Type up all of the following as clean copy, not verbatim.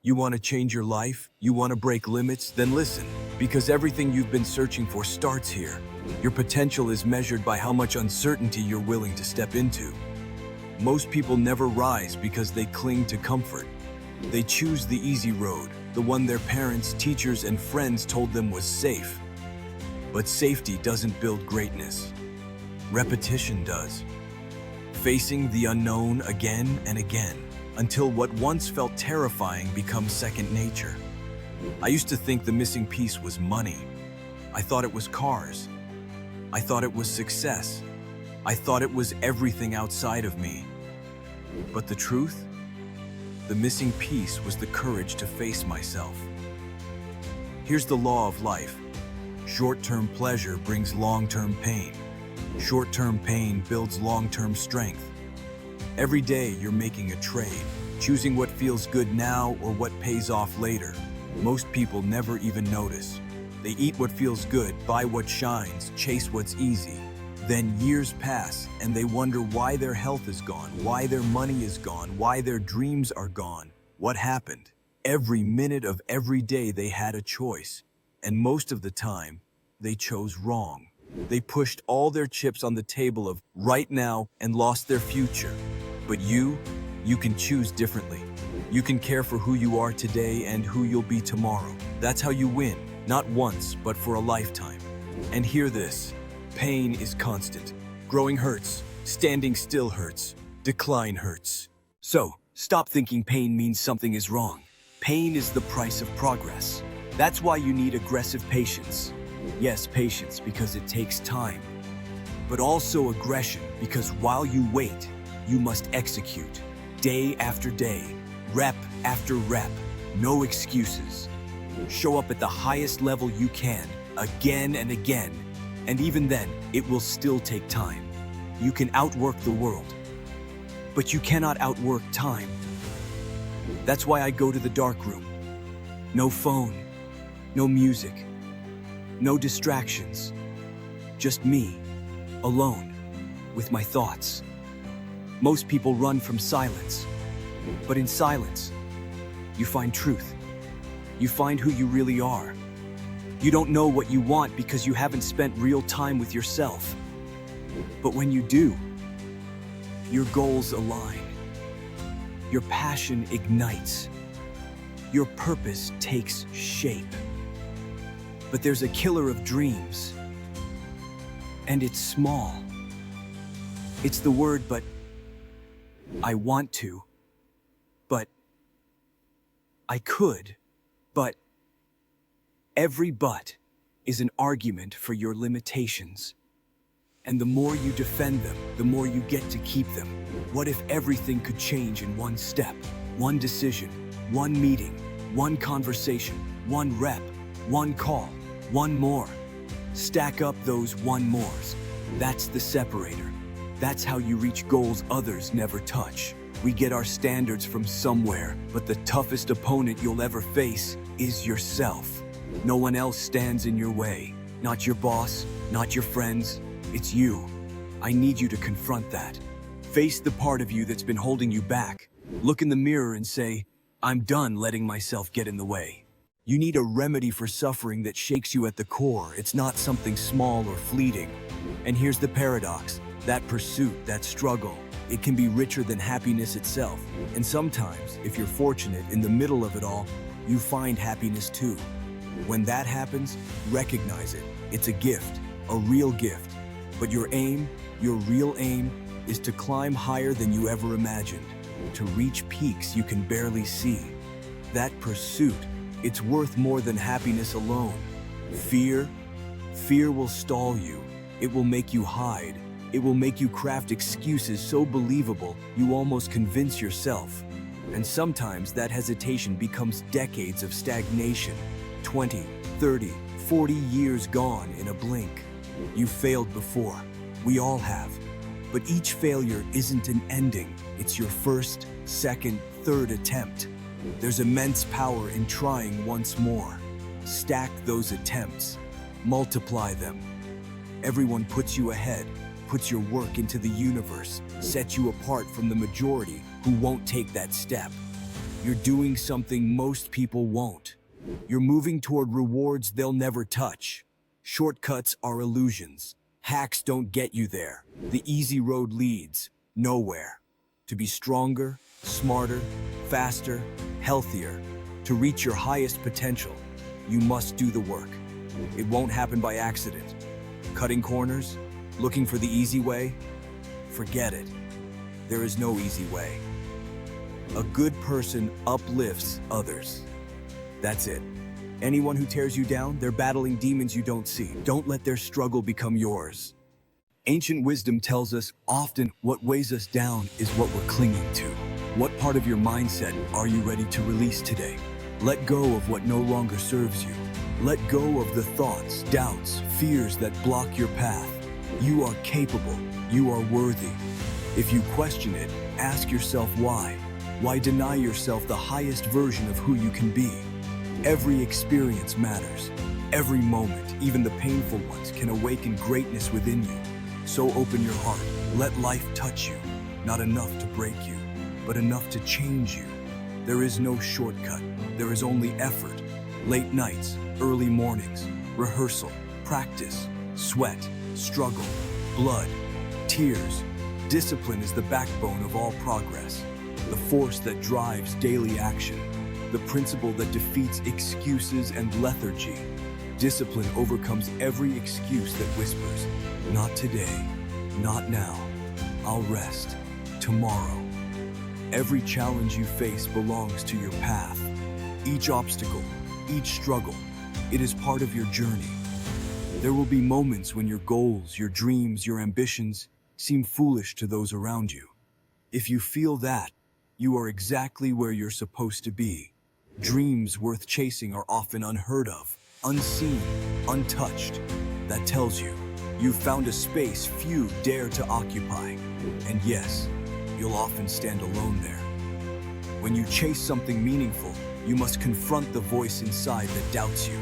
You want to change your life? You want to break limits? Then listen, because everything you've been searching for starts here. Your potential is measured by how much uncertainty you're willing to step into. Most people never rise because they cling to comfort. They choose the easy road, the one their parents, teachers, and friends told them was safe. But safety doesn't build greatness. Repetition does. Facing the unknown again and again, until what once felt terrifying becomes second nature. I used to think the missing piece was money. I thought it was cars. I thought it was success. I thought it was everything outside of me. But the truth? The missing piece was the courage to face myself. Here's the law of life. Short-term pleasure brings long-term pain. Short-term pain builds long-term strength. Every day you're making a trade, choosing what feels good now or what pays off later. Most people never even notice. They eat what feels good, buy what shines, chase what's easy. Then years pass and they wonder why their health is gone, why their money is gone, why their dreams are gone. What happened? Every minute of every day they had a choice, and most of the time, they chose wrong. They pushed all their chips on the table of right now and lost their future. But you can choose differently. You can care for who you are today and who you'll be tomorrow. That's how you win, not once, but for a lifetime. And hear this, pain is constant. Growing hurts, standing still hurts, decline hurts. So, stop thinking pain means something is wrong. Pain is the price of progress. That's why you need aggressive patience. Yes, patience because it takes time, but also aggression because while you wait, you must execute. Day after day, rep after rep, no excuses. Show up at the highest level you can, again and again, and even then, it will still take time. You can outwork the world, but you cannot outwork time. That's why I go to the dark room. No phone, no music, no distractions, just me, alone, with my thoughts. Most people run from silence, but in silence, you find truth. You find who you really are. You don't know what you want because you haven't spent real time with yourself. But when you do, your goals align. Your passion ignites. Your purpose takes shape. But there's a killer of dreams, and it's small. It's the word, but I want to, but I could, but every but is an argument for your limitations. And the more you defend them, the more you get to keep them. What if everything could change in one step, one decision, one meeting, one conversation, one rep, one call, one more? Stack up those one mores. That's the separator. That's how you reach goals others never touch. We get our standards from somewhere, but the toughest opponent you'll ever face is yourself. No one else stands in your way. Not your boss, not your friends. It's you. I need you to confront that. Face the part of you that's been holding you back. Look in the mirror and say, I'm done letting myself get in the way. You need a remedy for suffering that shakes you at the core. It's not something small or fleeting. And here's the paradox. That pursuit, that struggle, it can be richer than happiness itself. And sometimes, if you're fortunate, in the middle of it all, you find happiness too. When that happens, recognize it. It's a gift, a real gift. But your aim, your real aim, is to climb higher than you ever imagined, to reach peaks you can barely see. That pursuit, it's worth more than happiness alone. Fear will stall you. It will make you hide. It will make you craft excuses so believable you almost convince yourself. And sometimes that hesitation becomes decades of stagnation. 20, 30, 40 years gone in a blink. You failed before. We all have. But each failure isn't an ending. It's your first, second, third attempt. There's immense power in trying once more. Stack those attempts. Multiply them. Everyone puts you ahead, puts your work into the universe, sets you apart from the majority who won't take that step. You're doing something most people won't. You're moving toward rewards they'll never touch. Shortcuts are illusions. Hacks don't get you there. The easy road leads nowhere. To be stronger, smarter, faster, healthier, to reach your highest potential, you must do the work. It won't happen by accident. Cutting corners? Looking for the easy way? Forget it. There is no easy way. A good person uplifts others. That's it. Anyone who tears you down, they're battling demons you don't see. Don't let their struggle become yours. Ancient wisdom tells us often what weighs us down is what we're clinging to. What part of your mindset are you ready to release today? Let go of what no longer serves you. Let go of the thoughts, doubts, fears that block your path. You are capable. You are worthy. If you question it, ask yourself why. Why deny yourself the highest version of who you can be? Every experience matters. Every moment, even the painful ones, can awaken greatness within you. So open your heart. Let life touch you. Not enough to break you, but enough to change you. There is no shortcut. There is only effort. Late nights, early mornings, rehearsal, practice, sweat, struggle, blood, tears. Discipline is the backbone of all progress. The force that drives daily action. The principle that defeats excuses and lethargy. Discipline overcomes every excuse that whispers, not today, not now, I'll rest, tomorrow. Every challenge you face belongs to your path. Each obstacle, each struggle, it is part of your journey. There will be moments when your goals, your dreams, your ambitions seem foolish to those around you. If you feel that, you are exactly where you're supposed to be. Dreams worth chasing are often unheard of, unseen, untouched. That tells you, you've found a space few dare to occupy. And yes, you'll often stand alone there. When you chase something meaningful, you must confront the voice inside that doubts you.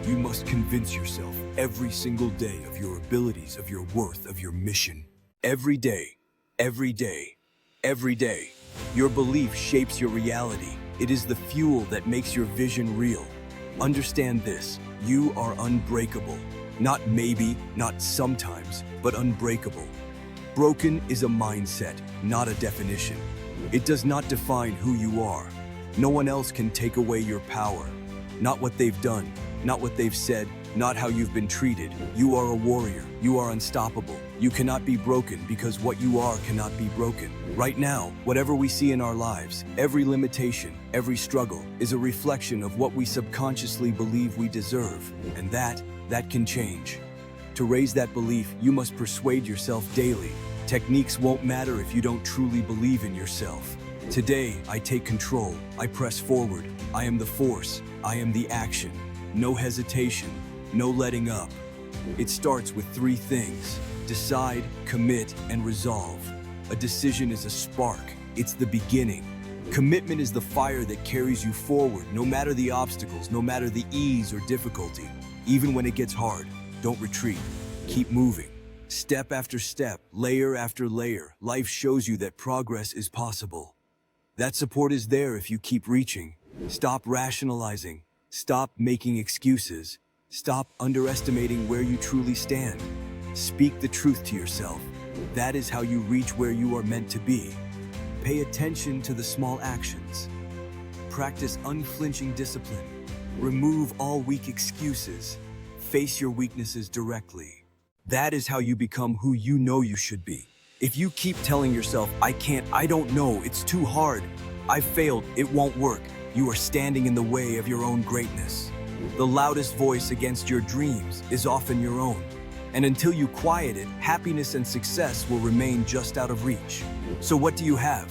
You must convince yourself every single day of your abilities, of your worth, of your mission. Every day, every day, every day, your belief shapes your reality. It is the fuel that makes your vision real. Understand this, you are unbreakable. Not maybe, not sometimes, but unbreakable. Broken is a mindset, not a definition. It does not define who you are. No one else can take away your power. Not what they've done, not what they've said, not how you've been treated. You are a warrior. You are unstoppable. You cannot be broken because what you are cannot be broken. Right now, whatever we see in our lives, every limitation, every struggle, is a reflection of what we subconsciously believe we deserve. And that can change. To raise that belief, you must persuade yourself daily. Techniques won't matter if you don't truly believe in yourself. Today, I take control. I press forward. I am the force. I am the action. No hesitation. No letting up. It starts with 3 things: decide, commit, and resolve. A decision is a spark. It's the beginning. Commitment is the fire that carries you forward, no matter the obstacles, no matter the ease or difficulty. Even when it gets hard, don't retreat. Keep moving. Step after step, layer after layer, life shows you that progress is possible. That support is there if you keep reaching. Stop rationalizing. Stop making excuses. Stop underestimating where you truly stand. Speak the truth to yourself. That is how you reach where you are meant to be. Pay attention to the small actions. Practice unflinching discipline. Remove all weak excuses. Face your weaknesses directly. That is how you become who you know you should be. If you keep telling yourself, I can't, I don't know, it's too hard, I failed, it won't work, you are standing in the way of your own greatness. The loudest voice against your dreams is often your own. And until you quiet it, happiness and success will remain just out of reach. So what do you have?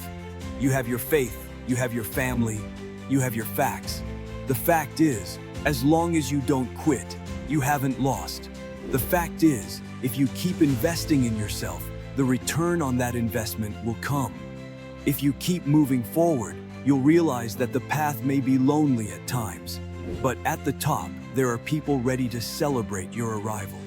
You have your faith, you have your family, you have your facts. The fact is, as long as you don't quit, you haven't lost. The fact is, if you keep investing in yourself, the return on that investment will come. If you keep moving forward, you'll realize that the path may be lonely at times. But at the top, there are people ready to celebrate your arrival.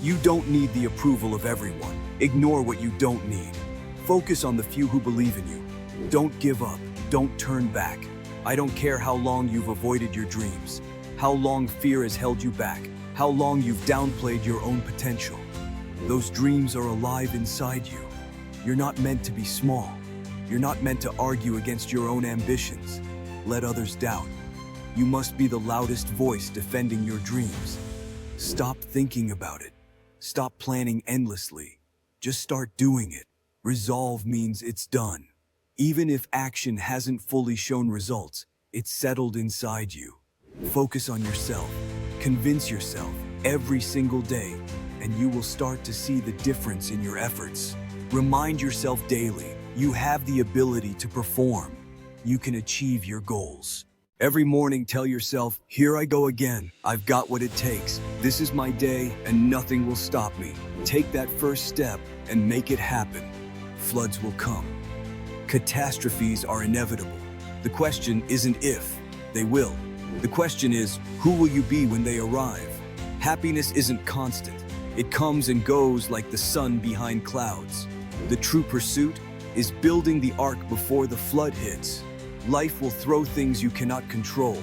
You don't need the approval of everyone. Ignore what you don't need. Focus on the few who believe in you. Don't give up. Don't turn back. I don't care how long you've avoided your dreams, how long fear has held you back, how long you've downplayed your own potential. Those dreams are alive inside you. You're not meant to be small. You're not meant to argue against your own ambitions. Let others doubt. You must be the loudest voice defending your dreams. Stop thinking about it. Stop planning endlessly. Just start doing it. Resolve means it's done. Even if action hasn't fully shown results, it's settled inside you. Focus on yourself. Convince yourself every single day, and you will start to see the difference in your efforts. Remind yourself daily, you have the ability to perform. You can achieve your goals. Every morning, tell yourself, here I go again. I've got what it takes. This is my day, and nothing will stop me. Take that first step and make it happen. Floods will come. Catastrophes are inevitable. The question isn't if, they will. The question is, who will you be when they arrive? Happiness isn't constant. It comes and goes like the sun behind clouds. The true pursuit is building the ark before the flood hits. Life will throw things you cannot control.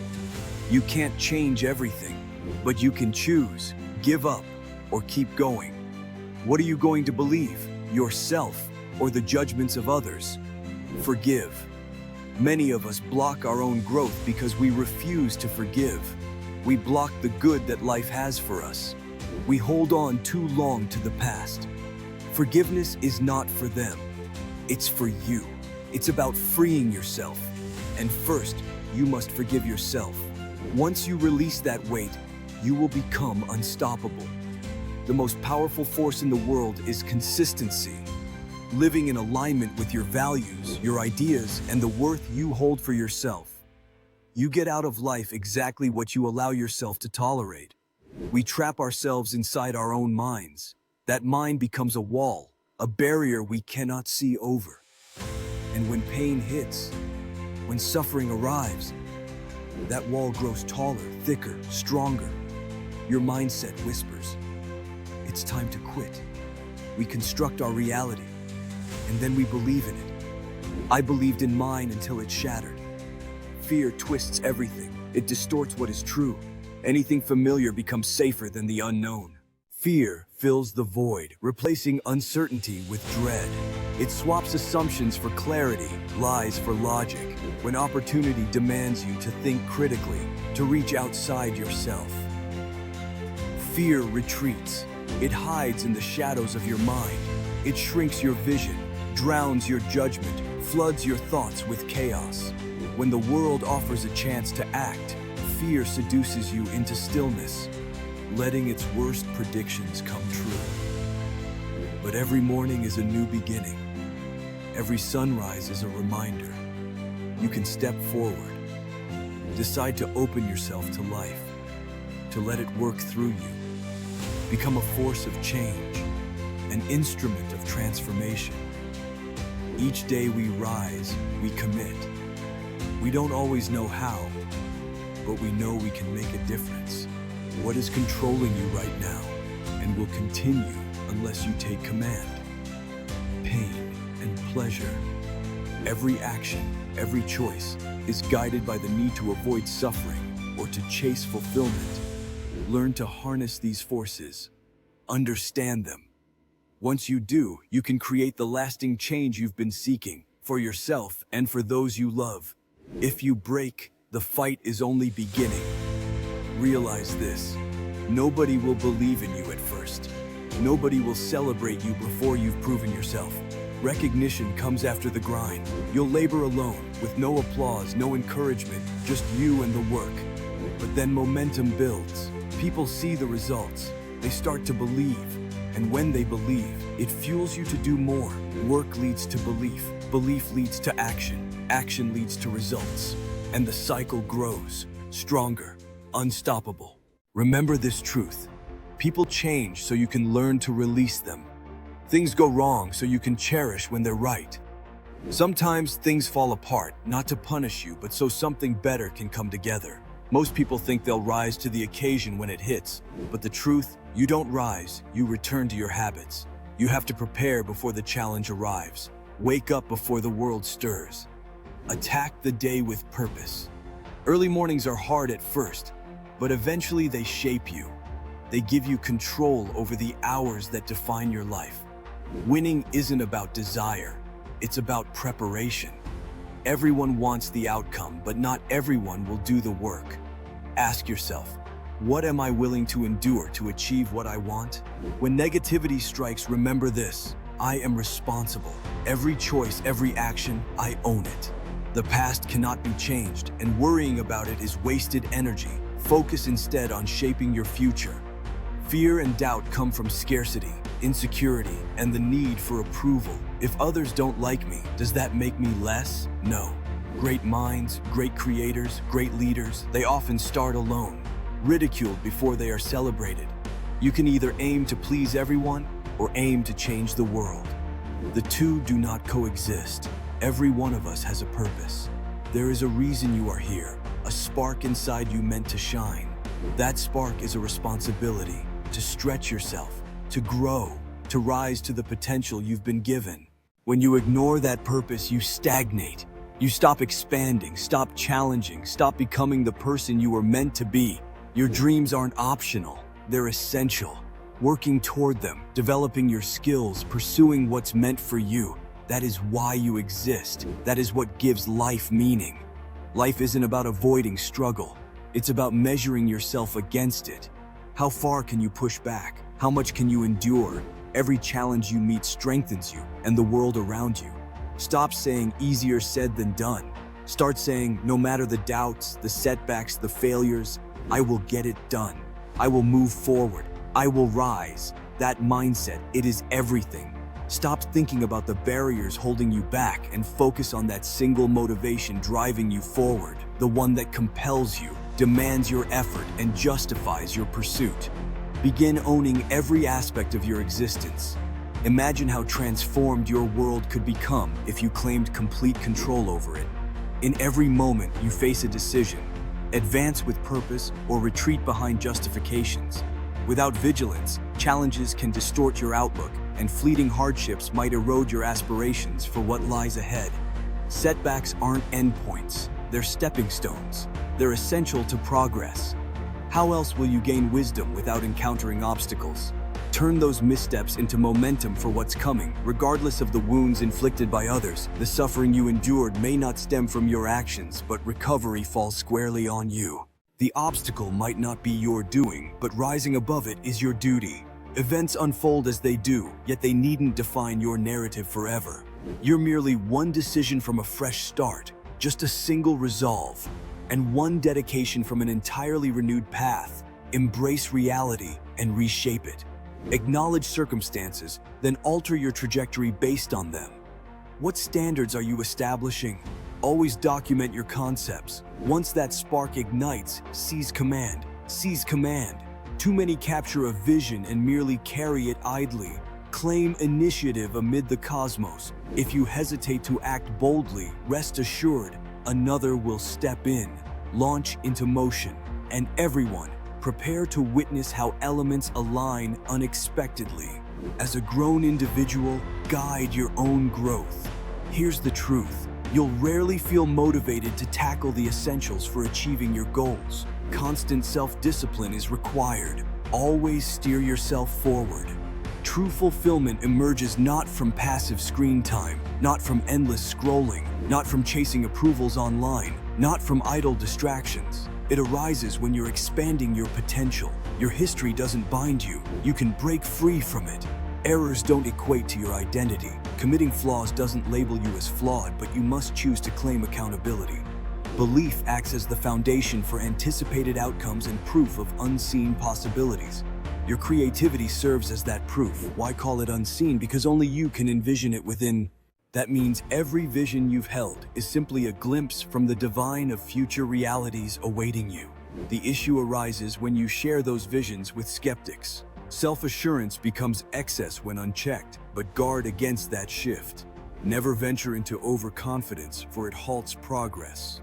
You can't change everything, but you can choose, give up, or keep going. What are you going to believe? Yourself or the judgments of others? Forgive. Many of us block our own growth because we refuse to forgive. We block the good that life has for us. We hold on too long to the past. Forgiveness is not for them. It's for you. It's about freeing yourself. And first, you must forgive yourself. Once you release that weight, you will become unstoppable. The most powerful force in the world is consistency. Living in alignment with your values, your ideas, and the worth you hold for yourself. You get out of life exactly what you allow yourself to tolerate. We trap ourselves inside our own minds. That mind becomes a wall, a barrier we cannot see over. And when pain hits, when suffering arrives, that wall grows taller, thicker, stronger. Your mindset whispers, it's time to quit. We construct our reality, and then we believe in it. I believed in mine until it shattered. Fear twists everything. It distorts what is true. Anything familiar becomes safer than the unknown. Fear fills the void, replacing uncertainty with dread. It swaps assumptions for clarity, lies for logic, when opportunity demands you to think critically, to reach outside yourself. Fear retreats. It hides in the shadows of your mind. It shrinks your vision, drowns your judgment, floods your thoughts with chaos. When the world offers a chance to act, fear seduces you into stillness, letting its worst predictions come true. But every morning is a new beginning. Every sunrise is a reminder. You can step forward. Decide to open yourself to life, to let it work through you. Become a force of change, an instrument of transformation. Each day we rise, we commit. We don't always know how, but we know we can make a difference. What is controlling you right now and will continue unless you take command? Pain and pleasure. Every action, every choice is guided by the need to avoid suffering or to chase fulfillment. Learn to harness these forces. Understand them. Once you do, you can create the lasting change you've been seeking for yourself and for those you love. If you break, the fight is only beginning. Realize this. Nobody will believe in you at first. Nobody will celebrate you before you've proven yourself. Recognition comes after the grind. You'll labor alone, with no applause, no encouragement, just you and the work. But then momentum builds. People see the results. They start to believe. And when they believe, it fuels you to do more. Work leads to belief. Belief leads to action. Action leads to results. And the cycle grows, stronger, unstoppable. Remember this truth. People change so you can learn to release them. Things go wrong so you can cherish when they're right. Sometimes things fall apart, not to punish you, but so something better can come together. Most people think they'll rise to the occasion when it hits, but the truth, you don't rise, you return to your habits. You have to prepare before the challenge arrives. Wake up before the world stirs. Attack the day with purpose. Early mornings are hard at first, but eventually they shape you. They give you control over the hours that define your life. Winning isn't about desire, it's about preparation. Everyone wants the outcome, but not everyone will do the work. Ask yourself, what am I willing to endure to achieve what I want? When negativity strikes, remember this: I am responsible. Every choice, every action, I own it. The past cannot be changed, and worrying about it is wasted energy. Focus instead on shaping your future. Fear and doubt come from scarcity, insecurity, and the need for approval. If others don't like me, does that make me less? No. Great minds, great creators, great leaders, they often start alone, ridiculed before they are celebrated. You can either aim to please everyone or aim to change the world. The two do not coexist. Every one of us has a purpose. There is a reason you are here, a spark inside you meant to shine. That spark is a responsibility to stretch yourself, to grow, to rise to the potential you've been given. When you ignore that purpose, you stagnate. You stop expanding, stop challenging, stop becoming the person you were meant to be. Your dreams aren't optional, they're essential. Working toward them, developing your skills, pursuing what's meant for you, that is why you exist. That is what gives life meaning. Life isn't about avoiding struggle. It's about measuring yourself against it. How far can you push back? How much can you endure? Every challenge you meet strengthens you and the world around you. Stop saying easier said than done. Start saying, no matter the doubts, the setbacks, the failures, I will get it done. I will move forward. I will rise. That mindset, it is everything. Stop thinking about the barriers holding you back and focus on that single motivation driving you forward, the one that compels you, demands your effort, and justifies your pursuit. Begin owning every aspect of your existence. Imagine how transformed your world could become if you claimed complete control over it. In every moment, you face a decision: advance with purpose or retreat behind justifications. Without vigilance, challenges can distort your outlook, and fleeting hardships might erode your aspirations for what lies ahead. Setbacks aren't endpoints, they're stepping stones. They're essential to progress. How else will you gain wisdom without encountering obstacles? Turn those missteps into momentum for what's coming. Regardless of the wounds inflicted by others, the suffering you endured may not stem from your actions, but recovery falls squarely on you. The obstacle might not be your doing, but rising above it is your duty. Events unfold as they do, yet they needn't define your narrative forever. You're merely one decision from a fresh start, just a single resolve, and one dedication from an entirely renewed path. Embrace reality and reshape it. Acknowledge circumstances, then alter your trajectory based on them. What standards are you establishing? Always document your concepts. Once that spark ignites, seize command. Seize command. Too many capture a vision and merely carry it idly. Claim initiative amid the cosmos. If you hesitate to act boldly, rest assured, another will step in. Launch into motion. And everyone, prepare to witness how elements align unexpectedly. As a grown individual, guide your own growth. Here's the truth: you'll rarely feel motivated to tackle the essentials for achieving your goals. Constant self-discipline is required. Always steer yourself forward. True fulfillment emerges not from passive screen time, not from endless scrolling, not from chasing approvals online, not from idle distractions. It arises when you're expanding your potential. Your history doesn't bind you. You can break free from it. Errors don't equate to your identity. Committing flaws doesn't label you as flawed, but you must choose to claim accountability. Belief acts as the foundation for anticipated outcomes and proof of unseen possibilities. Your creativity serves as that proof. Why call it unseen? Because only you can envision it within. That means every vision you've held is simply a glimpse from the divine of future realities awaiting you. The issue arises when you share those visions with skeptics. Self-assurance becomes excess when unchecked, but guard against that shift. Never venture into overconfidence, for it halts progress.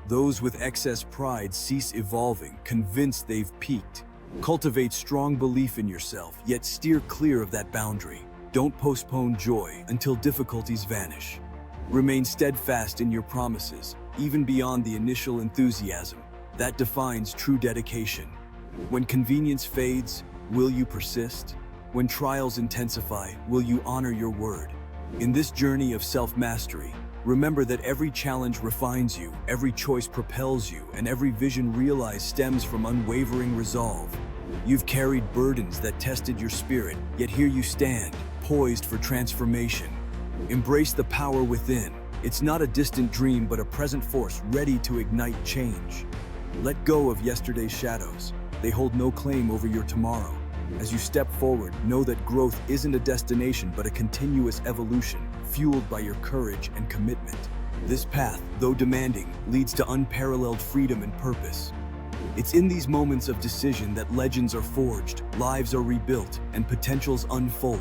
Those with excess pride cease evolving, convinced they've peaked. Cultivate strong belief in yourself, yet steer clear of that boundary. Don't postpone joy until difficulties vanish. Remain steadfast in your promises, even beyond the initial enthusiasm. That defines true dedication. When convenience fades, will you persist? When trials intensify, will you honor your word? In this journey of self-mastery, remember that every challenge refines you, every choice propels you, and every vision realized stems from unwavering resolve. You've carried burdens that tested your spirit, yet here you stand, poised for transformation. Embrace the power within. It's not a distant dream, but a present force ready to ignite change. Let go of yesterday's shadows. They hold no claim over your tomorrow. As you step forward, know that growth isn't a destination, but a continuous evolution, fueled by your courage and commitment. This path, though demanding, leads to unparalleled freedom and purpose. It's in these moments of decision that legends are forged, lives are rebuilt, and potentials unfold.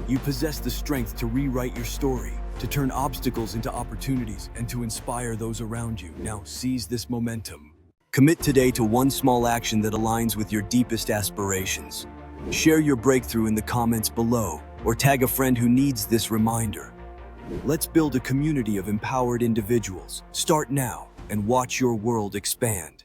You possess the strength to rewrite your story, to turn obstacles into opportunities, and to inspire those around you. Now seize this momentum. Commit today to one small action that aligns with your deepest aspirations. Share your breakthrough in the comments below, or tag a friend who needs this reminder. Let's build a community of empowered individuals. Start now and watch your world expand.